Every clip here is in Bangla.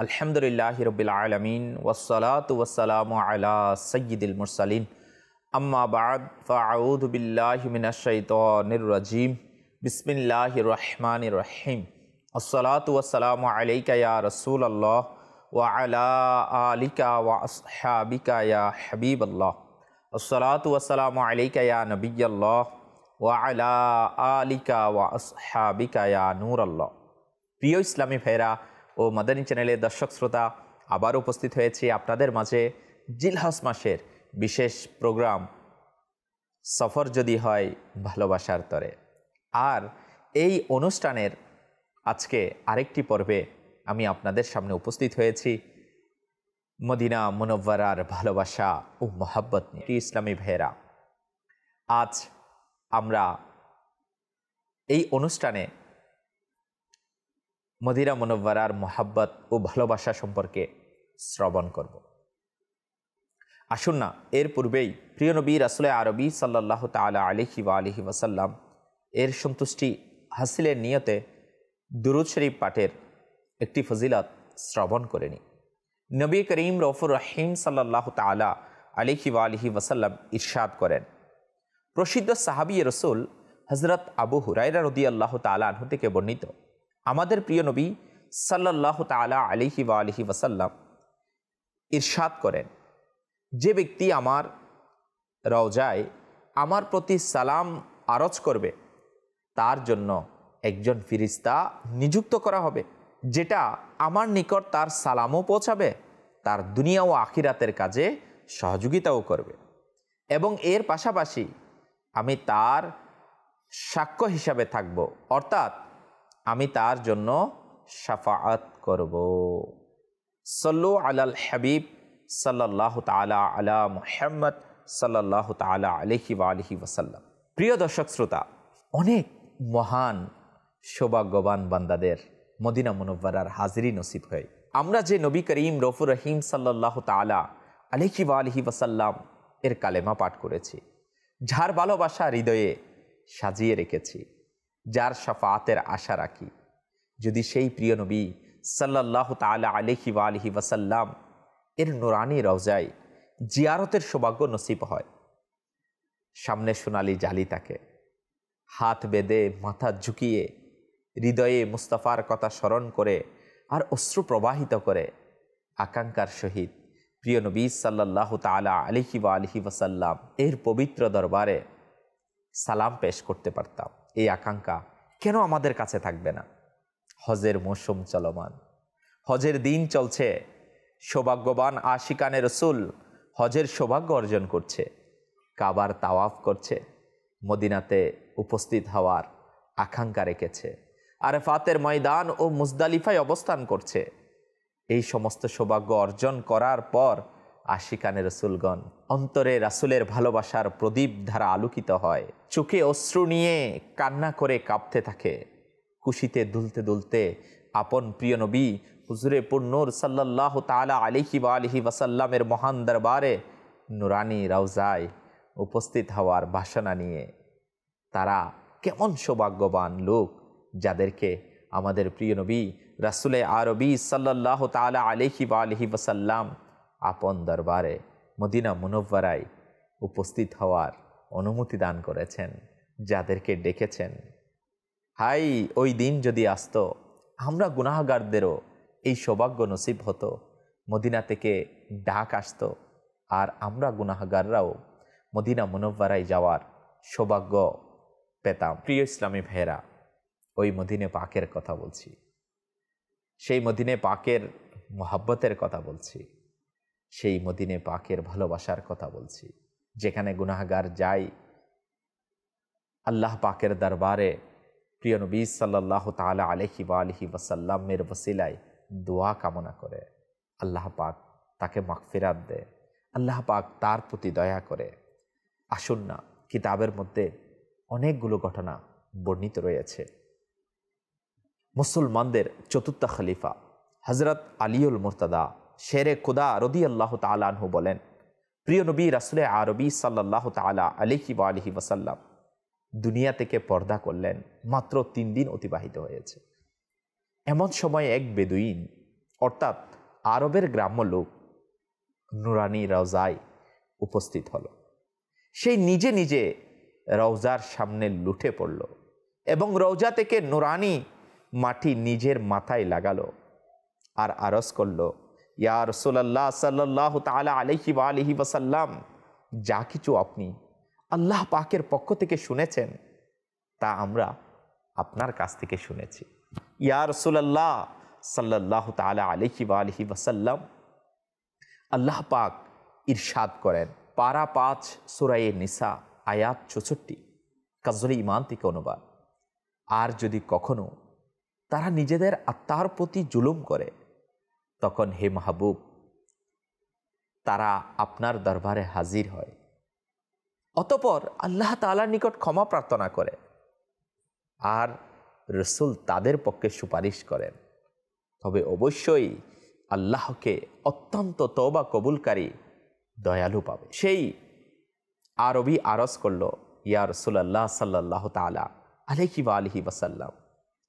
আলহামদুলিল্লাহি রাব্বিল আলামিন ওয়াসসালাতু ওয়াসসালামু আলা সাইয়্যিদিল মুরসালিন আম্মা বা'দ ফাআউযু বিল্লাহি মিনাশ শাইতানির রাজীম বিসমিল্লাহির রহমানির রহিম আসসালাতু ওয়াসসালামু আলাইকা ইয়া রাসূলুল্লাহ ওয়া আলা আলিকা ওয়া আসহাবিকা ইয়া হাবিবাল্লাহ আসসালাতু ওয়াসসালামু আলাইকা ইয়া নবিয়াল্লাহ ওয়া আলা আলিকা ওয়া আসহাবিকা ইয়া নূরাল্লাহ। প্রিয় ইসলামী ভাইরা ও মাদানী চ্যানেলের দর্শক শ্রোতা, আবার উপস্থিত হয়েছি আপনাদের মাঝে জিলহজ মাসের বিশেষ প্রোগ্রাম সফর যদি হয় ভালোবাসার তরে। আর এই অনুষ্ঠানের আজকে আরেকটি পর্বে আমি আপনাদের সামনে উপস্থিত হয়েছি মদিনা মুনవ్বরার ভালোবাসা ও মহব্বত নিয়ে। ইসলামী ভাইয়েরা, আজ আমরা এই অনুষ্ঠানে মদিনা মুনవ్বরার মহব্বত ও ভালোবাসা সম্পর্কে শ্রবণ করব। আসুন না, এর পূর্বেই প্রিয় নবী রাসূল আরবি সাল্লাল্লাহু তাআলা আলাইহি ওয়া আলিহি ওয়াসাল্লাম এর সন্তুষ্টি হাসিলের নিয়তে দুরূদ শরীফ পাঠের একটি ফজিলত শ্রবণ করে নিই। নবী করিম রউফুর রহিম সাল্লাল্লাহু তাআলা আলাইহি ওয়া আলিহি ওয়াসাল্লাম ইরশাদ করেন, প্রসিদ্ধ সাহাবী রাসূল হযরত আবু হুরায়রা রাদিয়াল্লাহু তাআলা আনহু থেকে বর্ণিত, আমাদের প্রিয় নবী সাল্লাল্লাহু তাআলা আলাইহি ওয়া আলিহি ওয়াসাল্লাম ইরশাদ করেন, যে ব্যক্তি আমার রওজায় আমার প্রতি সালাম আরজ করবে তার জন্য একজন ফিরিস্তা নিযুক্ত করা হবে, যেটা আমার নিকট তার সালামও পৌঁছাবে, তার দুনিয়া ও আখিরাতের কাজে সহযোগিতাও করবে, এবং এর পাশাপাশি আমি তার সাক্ষ্য হিসাবে থাকব, অর্থাৎ আমি তার জন্য শাফাআত করব। সাল্লু আলাল হাবিব সাল্লাল্লাহু তাআলা আলা মুহাম্মদ সাল্লাল্লাহু তাআলা আলাইহি ওয়া আলিহি ওয়াসাল্লাম। প্রিয় দর্শক শ্রোতা, অনেক মহান সৌভাগ্যবান বান্দাদের মদিনা মুনవ్বরার হাজিরি নসিব হয়। আমরা যে নবী করিম রউফুর রহিম সাল্লাল্লাহু তাআলা আলাইহি ওয়া আলিহি ওয়াসাল্লাম এর কালেমা পাঠ করেছি, যার ভালোবাসা হৃদয়ে সাজিয়ে রেখেছি, যার শাফাআতের আশা রাখি, যদি সেই প্রিয় নবী সাল্লাল্লাহু তাআলা আলাইহি ওয়া আলিহি ওয়াসাল্লাম এর নুরানি রওজায় জিয়ারতের সৌভাগ্য নসিব হয়, সামনে সোনালি জালি থাকে, হাত বেঁধে মাথা ঝুঁকিয়ে হৃদয়ে মুস্তাফার কথা স্মরণ করে আর অশ্রু প্রবাহিত করে আকাঙ্ক্ষার সহিত প্রিয় নবী সাল্লাল্লাহু তাআলা আলাইহি ওয়া আলিহি ওয়াসাল্লাম এর পবিত্র দরবারে সালাম পেশ করতে পারতাম, এই আকাঙ্ক্ষা কেন আমাদের কাছে থাকবে না? হজের মৌসুম চলমান, হজের দিন চলছে, সৌভাগ্যবান আশিকানে রসুল হজের সৌভাগ্য অর্জন করছে, কাবার তাওয়াফ করছে, মদিনাতে উপস্থিত হওয়ার আকাঙ্ক্ষা রেখেছে, আরাফাতের ময়দান ও মুজদালিফায় অবস্থান করছে। এই সমস্ত সৌভাগ্য অর্জন করার পর আশিকানে রসুলগণ অন্তরে রাসূলের ভালোবাসার প্রদীপ ধারা আলোকিত হয়, চোখে অশ্রু নিয়ে কান্না করে কাঁপতে থাকে, খুশিতে দুলতে দুলতে আপন প্রিয় নবী হুজুরে পুরনূর সাল্লাল্লাহু তাআলা আলাইহি ওয়া আলিহি ওয়াসাল্লামের মহান দরবারে নুরানি রওজায় উপস্থিত হওয়ার বাসনা নিয়ে তারা কেমন সৌভাগ্যবান লোক, যাদেরকে আমাদের প্রিয় নবী রাসূলে আরবি সাল্লাল্লাহু তাআলা আলাইহি ওয়া আলিহি ওয়াসাল্লাম আপন দরবারে মদিনা মুনవ్বরায় উপস্থিত হওয়ার অনুমতি দান করেছেন, যাদেরকে ডেকেছেন। হাই, ওই দিন যদি আসতো, আমরা গুনাহগারদেরও এই সৌভাগ্য নসিব হতো, মদিনা থেকে ডাক আসতো আর আমরা গুনাহগাররাও মদিনা মুনవ్বরায় যাওয়ার সৌভাগ্য পেতাম। প্রিয় ইসলামী ভাইয়েরা, ওই মদিনে পাকের কথা বলছি, সেই মদিনে পাকের মহব্বতের কথা বলছি, সেই মদিনে পাকের ভালোবাসার কথা বলছি, যেখানে গুনাহগার যায় আল্লাহ পাকের দরবারে প্রিয় নবী সাল্লাল্লাহু তাআলা আলাইহি ওয়া আলিহি ওয়াসাল্লামের ওসিলায় দোয়া কামনা করে, আল্লাহ পাক তাকে মাগফিরাত দেয়, আল্লাহ পাক তার প্রতি দয়া করে। আসুন না, কিতাবের মধ্যে অনেকগুলো ঘটনা বর্ণিত রয়েছে। মুসলমানদের চতুর্থ খলিফা হযরত আলীউল মুরতাদা শেরে খুদা রাদিয়াল্লাহু তাআলা আনহু বলেন, প্রিয় নবী রাসূলে আরবি সাল্লাল্লাহু তাআলা আলাইহি ওয়া আলিহি ওয়াসাল্লাম দুনিয়া থেকে পর্দা করলেন মাত্র 3 দিন অতিবাহিত হয়েছে। এমন সময় এক বেদুইন অর্থাৎ আরবের গ্রাম্য লোক নুরানি রওজায় উপস্থিত হলো। সেই নিজে নিজে রওজার সামনে লুঠে পড়ল এবং রওজা থেকে নুরানি মাটি নিজের মাথায় লাগালো আর আরজ করল, ইয়া রাসূলুল্লাহ সাল্লাল্লাহু তাআলা আলাইহি ওয়া আলিহি ওয়াসাল্লাম, যা কিছু আপনি আল্লাহ পাকের পক্ষ থেকে শুনেছেন তা আমরা আপনার কাছ থেকে শুনেছি। ইয়া রাসূলুল্লাহ সাল্লাল্লাহু তাআলা আলাইহি ওয়া আলিহি ওয়াসাল্লাম, আল্লাহ পাক ইরশাদ করেন, পারা 5 সূরা নিসা আয়াত 64, কাজল ঈমান থেকে অনুবাদ, আর যদি কখনো তারা নিজেদের আত্মার প্রতি জুলুম করে তখন হে মাহবুব তারা আপনার দরবারে হাজির হয়, অতঃপর আল্লাহ তাআলার নিকট ক্ষমা প্রার্থনা করে আর রাসূল তাদের পক্ষে সুপারিশ করেন, তবে অবশ্যই আল্লাহকে অত্যন্ত তওবা কবুলকারী দয়ালু পাবে। সেই আরবি আরজ করল, ইয়া রাসূলুল্লাহ সাল্লাল্লাহু তাআলা আলাইহি ওয়া আলিহি ওয়াসাল্লাম,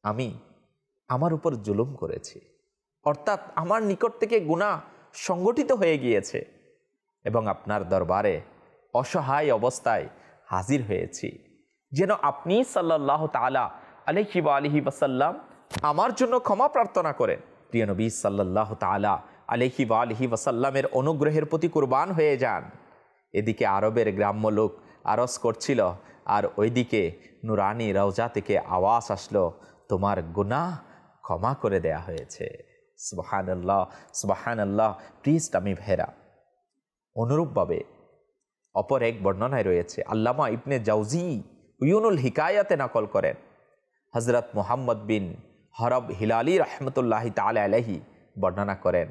আমি আমার উপর জুলুম করেছি, অর্থাৎ আমার নিকট থেকে গুনাহ সংগঠিত হয়ে গিয়েছে এবং আপনার দরবারে অসহায় অবস্থায় হাজির হয়েছি, যেন আপনি সাল্লাল্লাহু তাআলা আলাইহি ওয়া আলিহি ওয়াসাল্লাম আমার জন্য ক্ষমা প্রার্থনা করেন। প্রিয় নবী সাল্লাল্লাহু তাআলা আলাইহি ওয়া আলিহি ওয়াসাল্লামের অনুগ্রহের প্রতি কুরবান হয়ে যান। এদিকে আরবের গ্রাম্য লোক আরজ করছিল আর ওইদিকে নুরানি রওজা থেকে আওয়াজ আসলো, তোমার গুনাহ ক্ষমা করে দেয়া হয়েছে। সুবহানাল্লাহ, সুবহানাল্লাহ। প্রিয় ইসলামী ভাইরা, অনুরূপভাবে অপর এক বর্ণনায় রয়েছে, আল্লামা ইবনে জাওজি উয়ুনুল হিকায়াতে নকল করেন, হযরত মুহাম্মদ বিন হরব হিলালি রহমতুল্লাহি তাআলা আলাইহি বর্ণনা করেন,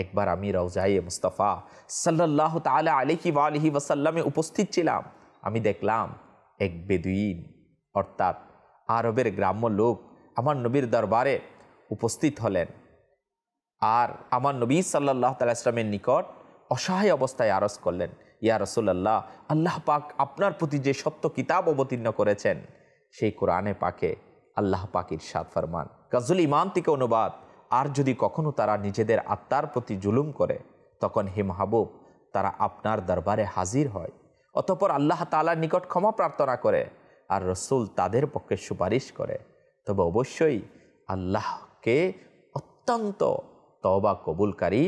একবার আমি রওজায়ে মুস্তাফা সাল্লাল্লাহু তাআলা আলাইহি ওয়া আলিহি ওয়াসাল্লামে উপস্থিত ছিলাম। আমি দেখলাম এক বেদুইন অর্থাৎ আরবের গ্রাম্য লোক আমার নবীর দরবারে উপস্থিত হলেন আর আমার নবী সাল্লাল্লাহু তাআলা ইসলামের নিকট অসহায় অবস্থায় আরজ করলেন, ইয়া রাসূলুল্লাহ, আল্লাহ পাক আপনার প্রতি যে সত্য কিতাব অবতীর্ণ করেছেন সেই কোরআনে পাকে আল্লাহ পাক ইরশাদ ফরমান, কাজল ঈমান থেকে অনুবাদ, আর যদি কখনো তারা নিজেদের আত্মার প্রতি জুলুম করে তখন হে মাহবুব তারা আপনার দরবারে হাজির হয়, অতঃপর আল্লাহ তাআলার নিকট ক্ষমা প্রার্থনা করে আর রাসূল তাদের পক্ষে সুপারিশ করে, তবে অবশ্যই আল্লাহকে অত্যন্ত তওবা কবুলকারী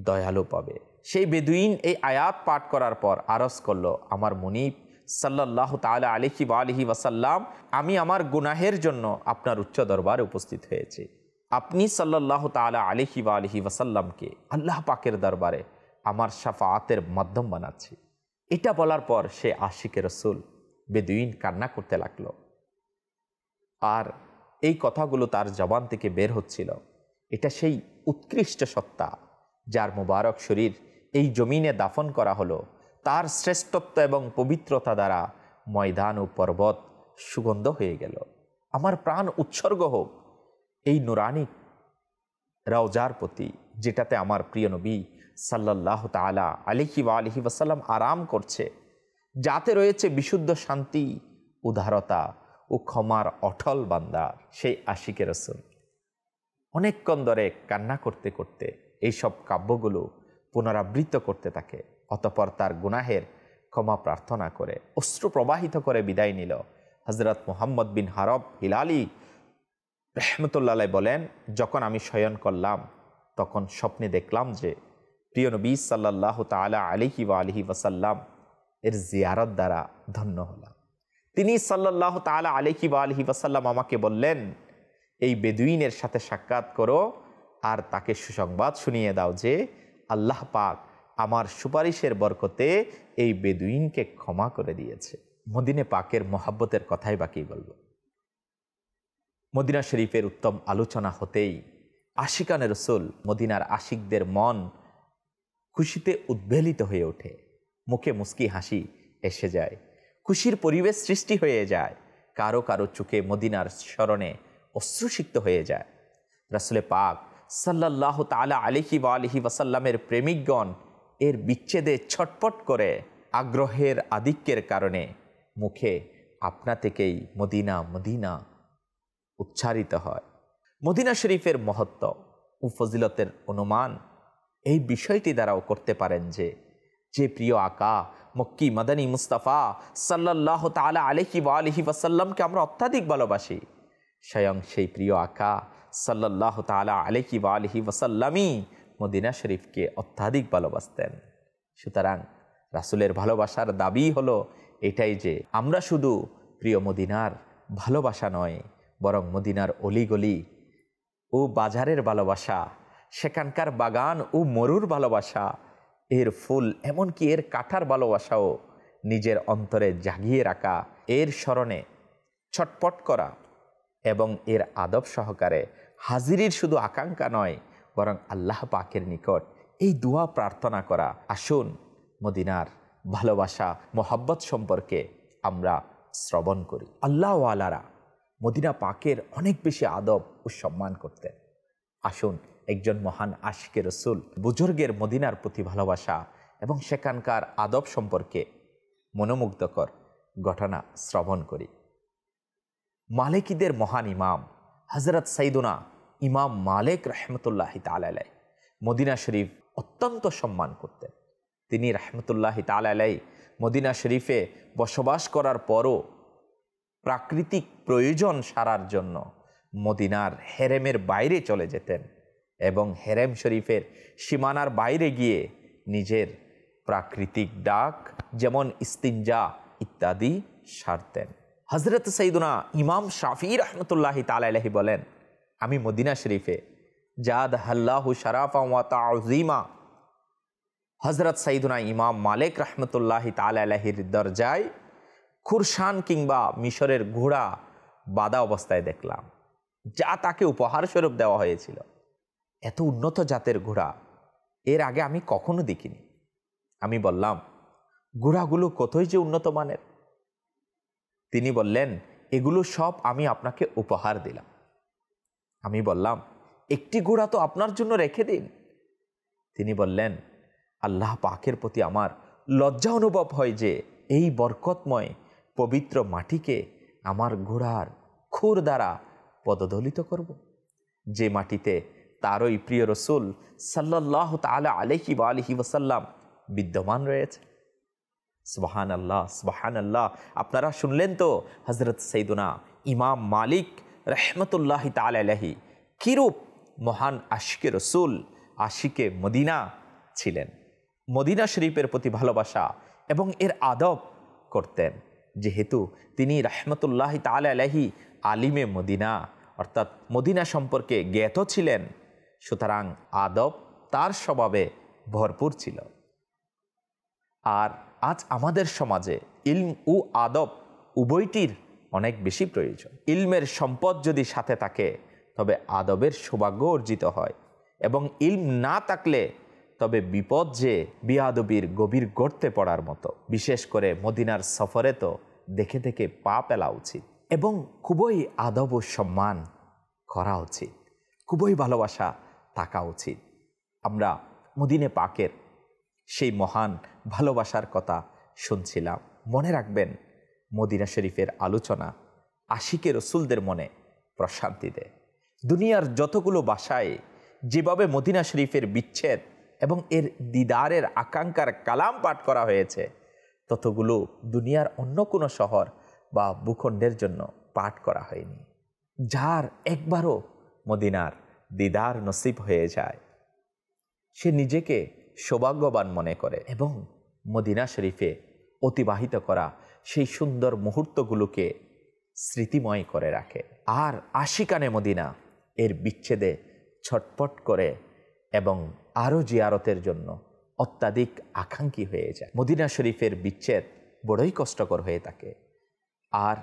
দয়ালু পাবে। সেই বেদুইন এই আয়াত পাঠ করার পর আরজ করল, আমার মুনিব সাল্লাল্লাহু তাআলা আলাইহি ওয়া আলিহি ওয়াসাল্লাম, আমি আমার গুনাহের জন্য আপনার উচ্চ দরবারে উপস্থিত হয়েছি। আপনি সাল্লাল্লাহু তাআলা আলাইহি ওয়া আলিহি ওয়াসাল্লামকে আল্লাহ পাকের দরবারে আমার শাফাআতের মাধ্যম বানাচ্ছি। এটা বলার পর সে আশিকে রাসূল বেদুইন কান্না করতে লাগলো আর এই কথাগুলো তার জবান থেকে বের হচ্ছিল। এটা সেই উৎকৃষ্ট সত্তা যার মুবারক শরীর এই জমিনে দাফন করা হলো, তার শ্রেষ্ঠত্ব এবং পবিত্রতা দ্বারা ময়দান ও পর্বত সুগন্ধ হয়ে গেল। আমার প্রাণ উৎসর্গ হোক এই নুরানি রওজার প্রতি, যেটাতে আমার প্রিয় নবী সাল্লাল্লাহু তাআলা আলাইহি ওয়া আলিহি ওয়াসাল্লাম আরাম করছে, যাতে রয়েছে বিশুদ্ধ শান্তি, উদারতা ও ক্ষমার অটল বান্দার সেই আশিকে রাসূল। অনেকক্ষণ ধরে কান্না করতে করতে এইসব কাব্যগুলো পুনরাবৃত্ত করতে থাকে, অতঃপর তার গুনাহের ক্ষমা প্রার্থনা করে অশ্রু প্রবাহিত করে বিদায় নিল। হযরত মুহাম্মদ বিন হরব হিলালি রহমতুল্লাহ আলাইহি বলেন, যখন আমি শয়ন করলাম তখন স্বপ্নে দেখলাম যে প্রিয় নবী সাল্লাল্লাহু তাআলা আলাইহি ওয়া আলিহি ওয়াসাল্লাম এর জিয়ারত দ্বারা ধন্য হলাম। তিনি সাল্লাল্লাহু তাআলা আলাইহি ওয়া আলিহি ওয়াসাল্লাম আমাকে বললেন, এই বেদুইনের সাথে সাক্ষাৎ করো আর তাকে সুসংবাদ শুনিয়ে দাও যে আল্লাহ পাক আমার সুপারিশের বরকতে এই বেদুইনকে ক্ষমা করে দিয়েছে। মদিনে পাকের মহাব্বতের কথাই বাকি বলবো। মদিনা শরীফের উত্তম আলোচনা হতেই আশিকানে রাসূল মদিনার আশিকদের মন খুশিতে উদ্বেলিত হয়ে ওঠে, মুখে মুস্কি হাসি এসে যায়, খুশির পরিবেশ সৃষ্টি হয়ে যায়, কারো কারো চোখে মদিনার স্মরণে অশ্রুসিক্ত হয়ে যায়। রাসূলে পাক সাল্লাল্লাহু তাআলা আলাইহি ওয়া আলিহি ওয়াসাল্লামের প্রেমিকগণ এর বিচ্ছেদে ছটপট করে আগ্রহের আধিক্যের কারণে মুখে আপনা থেকেই মদিনা মদিনা উচ্চারিত হয়। মদিনা শরীফের মহত্ব ও ফজিলতের অনুমান এই বিষয়টি দ্বারাও করতে পারেন যে প্রিয় আকা মক্কি মাদানী মুস্তাফা সাল্লাল্লাহু তাআলা আলাইহি ওয়া আলিহি ওয়াসাল্লামকে আমরা অত্যাধিক ভালোবাসি, স্বয়ং সেই প্রিয় আকা সাল্লাল্লাহু তাআলা আলাইহি ওয়া আলিহি ওয়াসাল্লামই মদিনা শরীফকে অত্যাধিক ভালোবাসতেন। সুতরাং রাসূলের ভালোবাসার দাবি হলো এটাই যে আমরা শুধু প্রিয় মদিনার ভালোবাসা নয়, বরং মদিনার অলিগলি ও বাজারের ভালোবাসা, সেখানকার বাগান ও মরুর ভালোবাসা, এর ফুল এমনকি এর কাঁঠার ভালোবাসাও নিজের অন্তরে জাগিয়ে রাখা, এর স্মরণে ছটপট করা এবং এর আদব সহকারে হাজিরির শুধু আকাঙ্ক্ষা নয়, বরং আল্লাহ পাকের নিকট এই দোয়া প্রার্থনা করা। আসুন মদিনার ভালোবাসা মোহাব্বত সম্পর্কে আমরা শ্রবণ করি। আল্লাহওয়ালারা মদিনা পাকের অনেক বেশি আদব ও সম্মান করতেন। আসুন একজন মহান আশিকে রসুল বুজুর্গের মদিনার প্রতি ভালোবাসা এবং সেখানকার আদব সম্পর্কে মনোমুগ্ধকর ঘটনা শ্রবণ করি। মালিকিদের মহান ইমাম হযরত সাইয়্যিদুনা ইমাম মালিক রাহমাতুল্লাহি তাআলা আলাইহি মদিনা শরীফ অত্যন্ত সম্মান করতেন। তিনি রাহমাতুল্লাহি তাআলা আলাইহি মদিনা শরীফে বসবাস করার পরও প্রাকৃতিক প্রয়োজন সারার জন্য মদিনার হেরেমের বাইরে চলে যেতেন এবং হেরেম শরীফের সীমানার বাইরে গিয়ে নিজের প্রাকৃতিক ডাক যেমন ইস্তিনজা ইত্যাদি সারতেন। হযরত সাইয়্যিদুনা ইমাম শাফিঈ রাহমাতুল্লাহি তাআলা আলাইহি বলেন, আমি মদিনা শরীফে জাদাহাল্লাহু শারাফা ওয়া তা'যীমা হযরত সাইয়্যিদুনা ইমাম মালিক রাহমাতুল্লাহি তাআলা আলাইহির দরজায় খুরশান কিংবা মিশরের ঘোড়া বাঁধা অবস্থায় দেখলাম, যা তাকে উপহার স্বরূপ দেওয়া হয়েছিল। এত উন্নত জাতের ঘোড়া এর আগে আমি কখনো দেখিনি। আমি বললাম, ঘোড়াগুলো কতই যে উন্নত মানের। তিনি বললেন, এগুলো সব আমি আপনাকে উপহার দিলাম। আমি বললাম, একটি ঘোড়া তো আপনার জন্য রেখে দিন। তিনি বললেন, আল্লাহ পাকের প্রতি আমার লজ্জা অনুভব হয় যে এই বরকতময় পবিত্র মাটিকে আমার ঘোড়ার খুর দ্বারা পদদলিত করব, যে মাটিতে তারই প্রিয় রসুল সাল্লাল্লাহু তাআলা আলাইহি ওয়া আলিহি ওয়াসাল্লাম বিদ্যমান রয়েছে। সুবহানাল্লাহ, সুবহানাল্লাহ। আপনারা শুনলেন তো হযরত সাইয়্যিদুনা ইমাম মালিক রাহমাতুল্লাহি তাআলা আলাইহি কিরূপ মহান আশিকে রসুল, আশিকে মদিনা ছিলেন। মদিনা শরীফের প্রতি ভালোবাসা এবং এর আদব করতেন, যেহেতু তিনি রাহমাতুল্লাহি তাআলা আলাইহি আলিমে মদিনা অর্থাৎ মদিনা সম্পর্কে জ্ঞাত ছিলেন। সুতরাং আদব তার স্বভাবে ভরপুর ছিল। আর আজ আমাদের সমাজে ইলম ও আদব উভয়টির অনেক বেশি প্রয়োজন। ইলমের সম্পদ যদি সাথে থাকে তবে আদবের সৌভাগ্য অর্জিত হয়, এবং ইলম না থাকলে তবে বিপদ যে বিয়াদবির গভীর গর্তে পড়ার মতো। বিশেষ করে মদিনার সফরে তো দেখে দেখে পা ফেলা উচিত এবং খুবই আদব ও সম্মান করা উচিত, খুবই ভালোবাসা থাকা উচিত। আমরা মদিনে পাকের সেই মহান ভালোবাসার কথা শুনছিলাম। মনে রাখবেন, মদিনা শরীফের আলোচনা আশিকে রসুলদের মনে প্রশান্তি দেয়। দুনিয়ার যতগুলো ভাষায় যেভাবে মদিনা শরীফের বিচ্ছেদ এবং এর দিদারের আকাঙ্ক্ষার কালাম পাঠ করা হয়েছে, ততগুলো দুনিয়ার অন্য কোনো শহর বা ভূখণ্ডের জন্য পাঠ করা হয়নি। যার একবারও মদিনার দিদার নসিব হয়ে যায়, সে নিজেকে সৌভাগ্যবান মনে করে এবং মদিনা শরীফে অতিবাহিত করা সেই সুন্দর মুহূর্তগুলোকে স্মৃতিময় করে রাখে। আর আশিকানে মদিনা এর বিচ্ছেদে ছটপট করে এবং আরও জিয়ারতের জন্য অত্যাধিক আকাঙ্ক্ষী হয়ে যায়। মদিনা শরীফের বিচ্ছেদ বড়ই কষ্টকর হয়ে থাকে। আর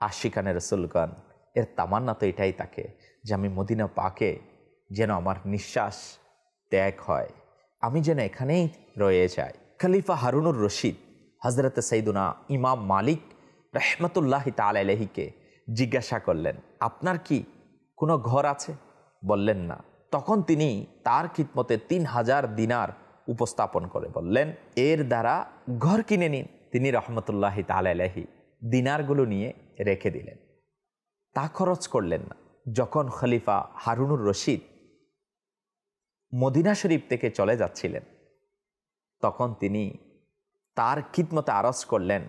আশিকানে রসুলগণ এর তামান্না তো এটাই থাকে যে আমি মদিনা পাকে যেন আমার নিঃশ্বাস ত্যাগ হয়, আমি যেন এখানেই রয়ে যাই। খলিফা হারুনুর রশিদ হযরত সাইয়্যিদুনা ইমাম মালিক রাহমাতুল্লাহি তাআলা আলাইহিকে জিজ্ঞাসা করলেন, আপনার কি কোনো ঘর আছে? বললেন না। তখন তিনি তার খিদমতে 3000 দিনার উপস্থাপন করে বললেন, এর দ্বারা ঘর কিনে নিন। তিনি রাহমাতুল্লাহি তাআলা আলাইহি দিনারগুলো নিয়ে রেখে দিলেন, তা খরচ করলেন না। যখন খলিফা হারুনুর রশিদ মদিনা শরীফ থেকে চলে যাচ্ছিলেন, তখন তিনি তার খিদমতে আরজ করলেন,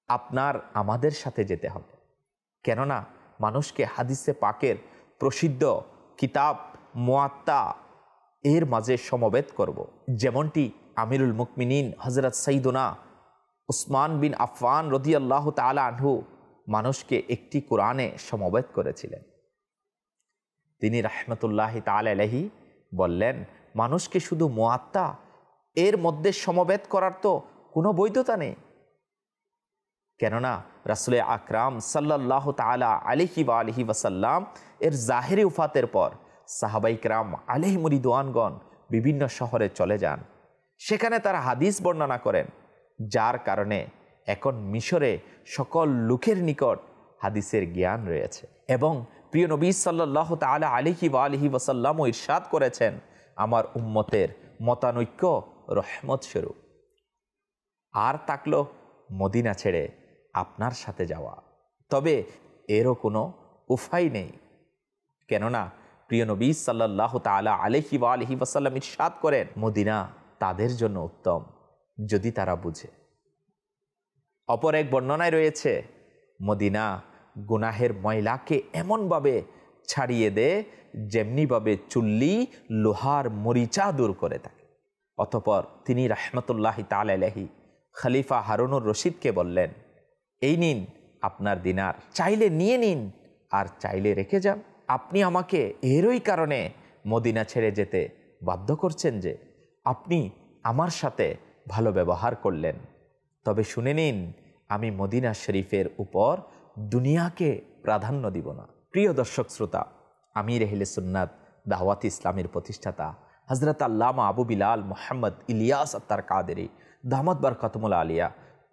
আপনার আমাদের সাথে যেতে হবে, কেননা মানুষকে হাদিসে পাকের প্রসিদ্ধ কিতাব মুয়াত্তা এর মাঝে সমবেত করব। যেমনটি আমিরুল মুকমিনিন হযরত সাইয়্যিদুনা উসমান বিন আফফান রাদিয়াল্লাহু তাআলা আনহু মানুষকে একটি কোরআনে সমবেত করেছিলেন। তিনি রাহমাতুল্লাহি তাআলা আলাইহি বললেন, মানুষকে শুধু মুয়াত্তা এর মধ্যে সমবেত করার তো কোনো বৈধতা নেই, কেননা রাসূল আকরাম সাল্লাল্লাহু তাআলা আলাইহি ওয়া আলিহি ওয়াসাল্লাম এর জাহিরি উফাতের পর সাহাবায়ে কেরাম আলাইহিম রিদওয়ানগণ বিভিন্ন শহরে চলে যান, সেখানে তারা হাদিস বর্ণনা করেন, যার কারণে এখন মিশরে সকল লোকের নিকট হাদিসের জ্ঞান রয়েছে। এবং প্রিয় নবী সাল্লাল্লাহু তাআলা আলাইহি ওয়া আলিহি ওয়াসাল্লাম ইরশাদ করেছেন, আমার উম্মতের মতানৈক্য রহমত স্বরূপ। আর থাকলো মদিনা ছেড়ে আপনার সাথে যাওয়া, তবে এরও কোনো উপায় নেই, কেননা প্রিয় নবী সাল্লাল্লাহু তাআলা আলাইহি ওয়া আলিহি ওয়াসাল্লাম ইরশাদ করেন, মদিনা তাদের জন্য উত্তম যদি তারা বুঝে। অপর এক বর্ণনায় রয়েছে, মদিনা গুনাহের ময়লাকে এমনভাবে ছাড়িয়ে দেয় যেমনিভাবে চুল্লি লোহার মরিচা দূর করে থাকে। অতঃপর তিনি রাহমাতুল্লাহি তাআলা আলাইহি খলিফা হারুনুর রশিদকে বললেন, এই নিন আপনার দিনার, চাইলে নিয়ে নিন আর চাইলে রেখে যান। আপনি আমাকে এরই কারণে মদিনা ছেড়ে যেতে বাধ্য করছেন যে আপনি আমার সাথে ভালো ব্যবহার করলেন, তবে শুনে নিন, আমি মদিনা শরীফের উপর দুনিয়াকে প্রাধান্য দিব না। প্রিয় দর্শক শ্রোতা, আমির আহলে সুন্নাত দাওয়াত ইসলামের প্রতিষ্ঠাতা হযরত আল্লামা আবু বিলাল মুহাম্মদ ইলিয়াস আত্তার কাদেরী দামাত বারকাতুল আলিয়া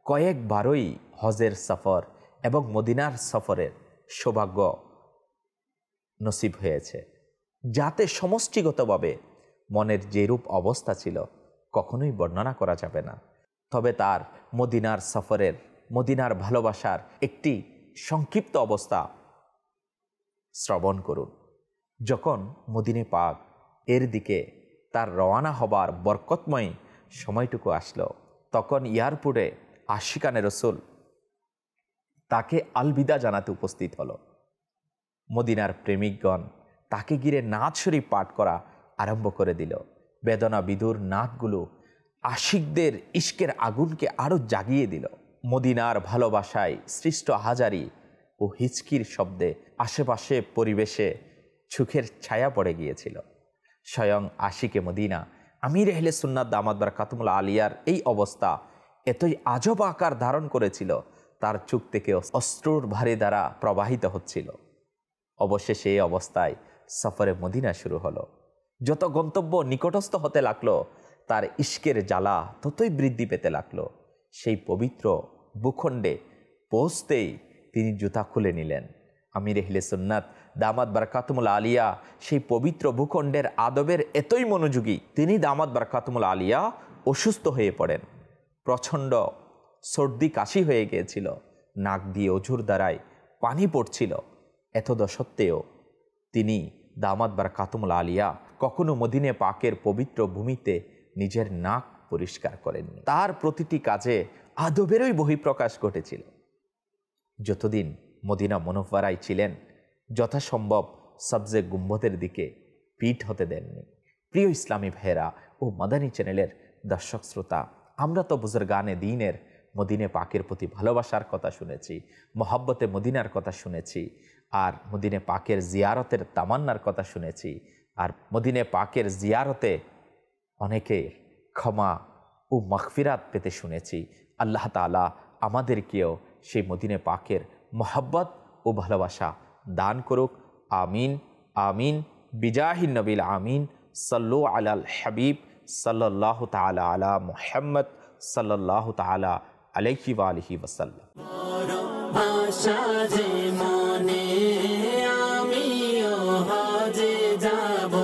কয়েকবারই হজের সফর এবং মদিনার সফরের সৌভাগ্য নসিব হয়েছে, যাতে সমষ্টিগতভাবে মনের যেরূপ অবস্থা ছিল কখনোই বর্ণনা করা যাবে না। তবে তার মদিনার সফরের, মদিনার ভালোবাসার একটি সংক্ষিপ্ত অবস্থা শ্রবণ করুন। যখন মদিনে পাক এর দিকে তার রওয়ানা হবার বরকতময় সময়টুকু আসলো, তখন এয়ারপোর্টে আশিকানে রসুল তাকে আলবিদা জানাতে উপস্থিত হলো। মদিনার প্রেমিকগণ তাকে ঘিরে নাত শরীফ পাঠ করা আরম্ভ করে দিল। বেদনা বিধুর নাতগুলো আশিকদের ইশকের আগুনকে আরও জাগিয়ে দিল। মদিনার ভালোবাসায় সৃষ্ট হাজারি ও হিচকির শব্দে আশেপাশে পরিবেশে সুখের ছায়া পড়ে গিয়েছিল। স্বয়ং আশিকে মদিনা আমির আহলে সুন্নাত দামাত বারকাতুল আলিয়ার এই অবস্থা এতই আজব আকার ধারণ করেছিল, তার চোখ থেকে অশ্রুর ভারে দ্বারা প্রবাহিত হচ্ছিল। অবশেষে এই অবস্থায় সফরে মদিনা শুরু হলো। যত গন্তব্য নিকটস্থ হতে লাগলো, তার ইশকের জ্বালা ততই বৃদ্ধি পেতে লাগলো। সেই পবিত্র ভূখণ্ডে পৌঁছতেই তিনি জুতা খুলে নিলেন। আমির আহলে সুন্নাত দামাত বারকাতুল আলিয়া সেই পবিত্র ভূখণ্ডের আদবের এতই মনোযোগী, তিনি দামাত বারকাতুল আলিয়া অসুস্থ হয়ে পড়েন। প্রচণ্ড সর্দি কাশি হয়ে গিয়েছিল, নাক দিয়ে অজুর দ্বারায় পানি পড়ছিল। এতদ সত্ত্বেও তিনি দামাত বারকাতুল আলিয়া কখনো মদিনে পাকের পবিত্র ভূমিতে নিজের নাক পরিষ্কার করেননি। তার প্রতিটি কাজে আদবেরই বহিঃপ্রকাশ ঘটেছিল। যতদিন মদিনা মুনওয়ারায় ছিলেন, যথাসম্ভব সবজে গুম্বদের দিকে পিঠ হতে দেননি। প্রিয় ইসলামী ভাইয়েরা ও মাদানী চ্যানেলের দর্শক শ্রোতা, আমরা তো বুজুর্গানে দ্বীনের মদিনে পাকের প্রতি ভালোবাসার কথা শুনেছি, মহব্বতে মদিনার কথা শুনেছি, আর মদিনে পাকের জিয়ারতের তামান্নার কথা শুনেছি। আর মদিনে পাকের জিয়ারতে অনেকে ক্ষমা ও মাগফিরাত পেতে শুনেছি। আল্লাহ তাআলা আমাদেরকেও সেই মদিনে পাকের মহব্বত ও ভালোবাসা দান করুক। আমিন আমিন বিজাহিন নবিল আমিন। সাল্লু আলাল হাবিব সাল্লাল্লাহু তাআলা আলা মুহাম্মদ সাল্লাল্লাহু তাআলা আলাইহি ওয়া আলিহি ওয়াসাল্লাম। আশা যে মনে আমিও হজে যাব।